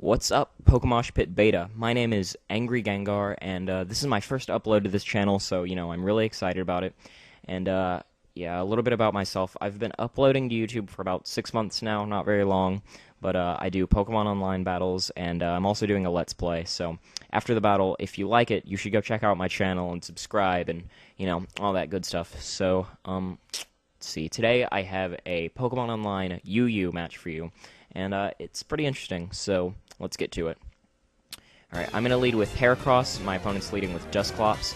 What's up, Pokemoshpitbeta? My name is AngryGengar, and this is my first upload to this channel, so, I'm really excited about it. And, yeah, a little bit about myself. I've been uploading to YouTube for about 6 months now, not very long, but I do Pokemon Online battles, and I'm also doing a Let's Play, so after the battle, if you like it, you should go check out my channel and subscribe and, all that good stuff. So, let's see, today I have a Pokemon Online UU match for you, and it's pretty interesting, so let's get to it. Alright, I'm going to lead with Heracross, my opponent's leading with Dusclops.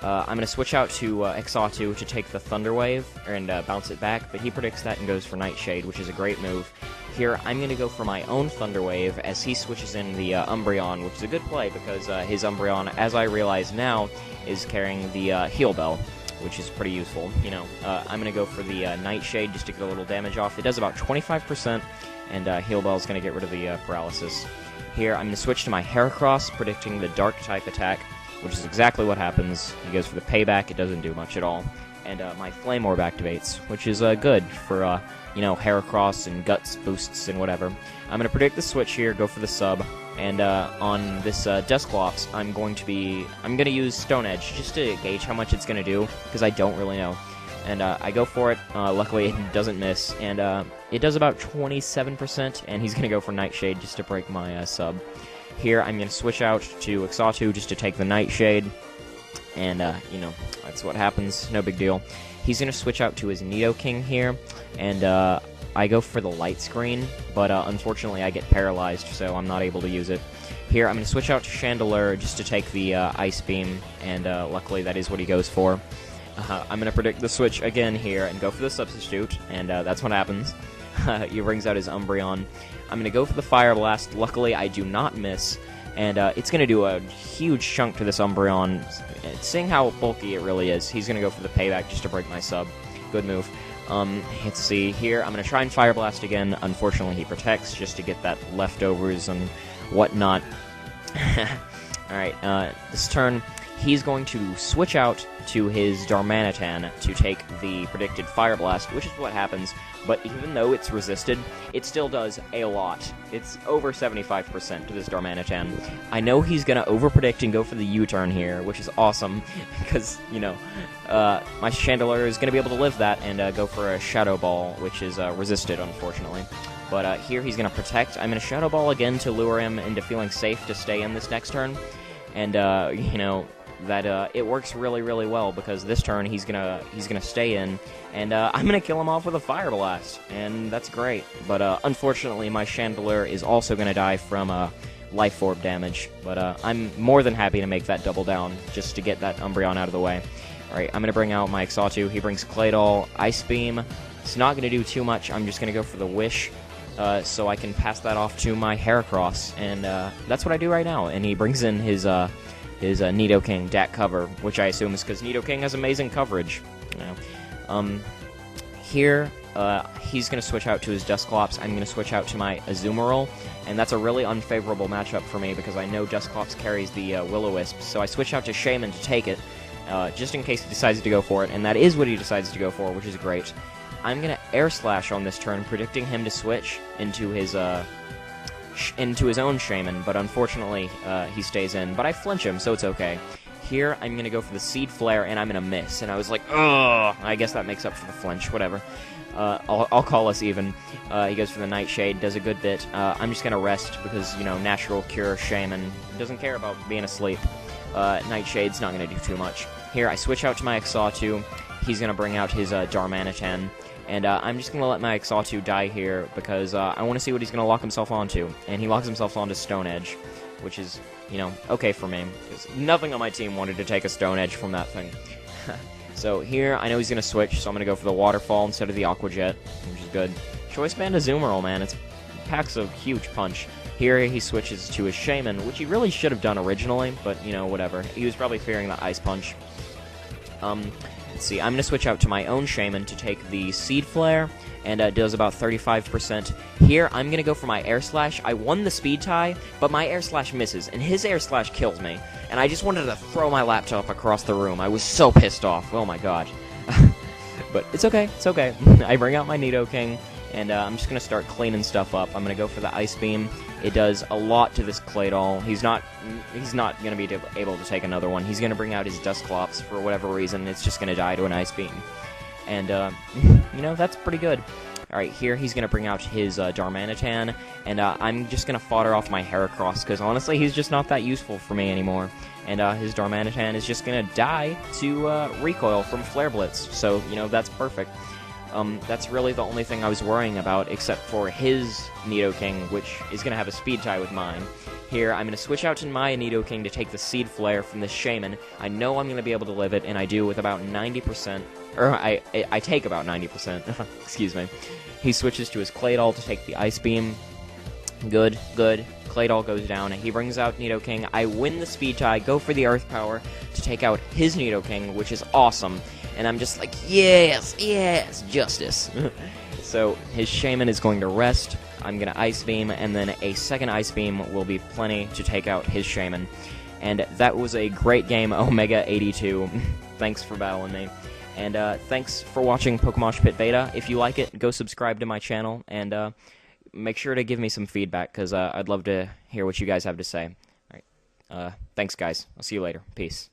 I'm going to switch out to Exatu to take the Thunder Wave, and bounce it back, but he predicts that and goes for Nightshade, which is a great move. Here, I'm going to go for my own Thunder Wave, as he switches in the Umbreon, which is a good play, because his Umbreon, as I realize now, is carrying the Heal Bell, which is pretty useful. I'm going to go for the Nightshade just to get a little damage off. It does about 25%, and Heal Bell is going to get rid of the Paralysis. Here, I'm going to switch to my Heracross, predicting the Dark-type attack, which is exactly what happens. He goes for the Payback, it doesn't do much at all. And my Flame Orb activates, which is good for, Heracross and Guts boosts and whatever. I'm going to predict the switch here, go for the sub, and on this Dusclops, I'm going to use Stone Edge, just to gauge how much it's going to do, because I don't really know. And I go for it, luckily it doesn't miss, and it does about 27%, and he's going to go for Nightshade just to break my sub. Here, I'm going to switch out to Exatu just to take the Nightshade, and, that's what happens, no big deal. He's going to switch out to his Nidoking here, and I go for the Light Screen, but unfortunately I get paralyzed, so I'm not able to use it. Here, I'm going to switch out to Chandelure just to take the Ice Beam, and luckily that is what he goes for. I'm going to predict the switch again here and go for the substitute, and that's what happens. He brings out his Umbreon. I'm going to go for the Fire Blast. Luckily, I do not miss, and it's going to do a huge chunk to this Umbreon. Seeing how bulky it really is, he's going to go for the Payback just to break my sub. Good move. Let's see here. I'm going to try and Fire Blast again. Unfortunately, he protects just to get that leftovers and whatnot. Alright, this turn, he's going to switch out to his Darmanitan to take the predicted Fire Blast, which is what happens, but even though it's resisted, it still does a lot. It's over 75% to this Darmanitan. I know he's going to overpredict and go for the U-turn here, which is awesome, because, my Chandelure is going to be able to live that and go for a Shadow Ball, which is resisted, unfortunately. But here he's going to protect. I'm going to Shadow Ball again to lure him into feeling safe to stay in this next turn, and, that it works really, really well, because this turn he's gonna stay in, and I'm gonna kill him off with a Fire Blast, and that's great. But unfortunately, my Chandelure is also gonna die from Life Orb damage. But I'm more than happy to make that double down just to get that Umbreon out of the way. All right, I'm gonna bring out my Exatu. He brings Claydol, Ice Beam. It's not gonna do too much. I'm just gonna go for the Wish. So I can pass that off to my Heracross, and that's what I do right now. And he brings in his Nidoking DAC cover, which I assume is because Nidoking has amazing coverage. Here, he's going to switch out to his Dusclops. I'm going to switch out to my Azumarill, and that's a really unfavorable matchup for me because I know Dusclops carries the Will-O-Wisp, so I switch out to Shaman to take it, just in case he decides to go for it, and that is what he decides to go for, which is great. I'm going to Air Slash on this turn, predicting him to switch into his own Shaman, but unfortunately, he stays in. But I flinch him, so it's okay. Here, I'm going to go for the Seed Flare, and I'm going to miss. And I was like, ugh! I guess that makes up for the flinch, whatever. I'll call us even. He goes for the Nightshade, does a good bit. I'm just going to rest, because, Natural Cure Shaman doesn't care about being asleep. Nightshade's not going to do too much. Here, I switch out to my Exatu. He's going to bring out his Darmanitan. And I'm just going to let my Exatu die here, because I want to see what he's going to lock himself onto. And he locks himself onto Stone Edge, which is, okay for me. Because nothing on my team wanted to take a Stone Edge from that thing. So here, I know he's going to switch, so I'm going to go for the Waterfall instead of the Aqua Jet, which is good. Choice Band Azumarill, man, it packs a huge punch. Here he switches to his Shaman, which he really should have done originally, but, whatever. He was probably fearing the Ice Punch. Let's see, I'm going to switch out to my own Shaman to take the Seed Flare, and it does about 35%. Here, I'm going to go for my Air Slash. I won the speed tie, but my Air Slash misses, and his Air Slash kills me. And I just wanted to throw my laptop across the room. I was so pissed off. Oh my god. But it's okay, it's okay. I bring out my Nidoking, And I'm just going to start cleaning stuff up. I'm going to go for the Ice Beam. It does a lot to this Claydol. He's not going to be able to take another one. He's going to bring out his Dusclops for whatever reason. It's just going to die to an Ice Beam. And, you know, that's pretty good. Alright, here he's going to bring out his Darmanitan, and I'm just going to fodder off my Heracross, because honestly, he's just not that useful for me anymore. And his Darmanitan is just going to die to Recoil from Flare Blitz, so, you know, that's perfect. That's really the only thing I was worrying about, except for his Nidoking, which is going to have a speed tie with mine. Here, I'm going to switch out to my Nidoking to take the Seed Flare from the Shaman. I know I'm going to be able to live it, and I do with about 90%. Or, I take about 90%. Excuse me. He switches to his Claydol to take the Ice Beam. Good, good. Claydol goes down, and he brings out Nidoking. I win the Speed Tie, go for the Earth Power to take out his Nidoking, which is awesome. And I'm just like, yes, yes, justice. So, his Shaman is going to rest. I'm going to Ice Beam, and then a second Ice Beam will be plenty to take out his Shaman. And that was a great game, Omega82. Thanks for battling me. And thanks for watching Pokemoshpitbeta. If you like it, go subscribe to my channel, and make sure to give me some feedback, because I'd love to hear what you guys have to say. All right. Thanks, guys. I'll see you later. Peace.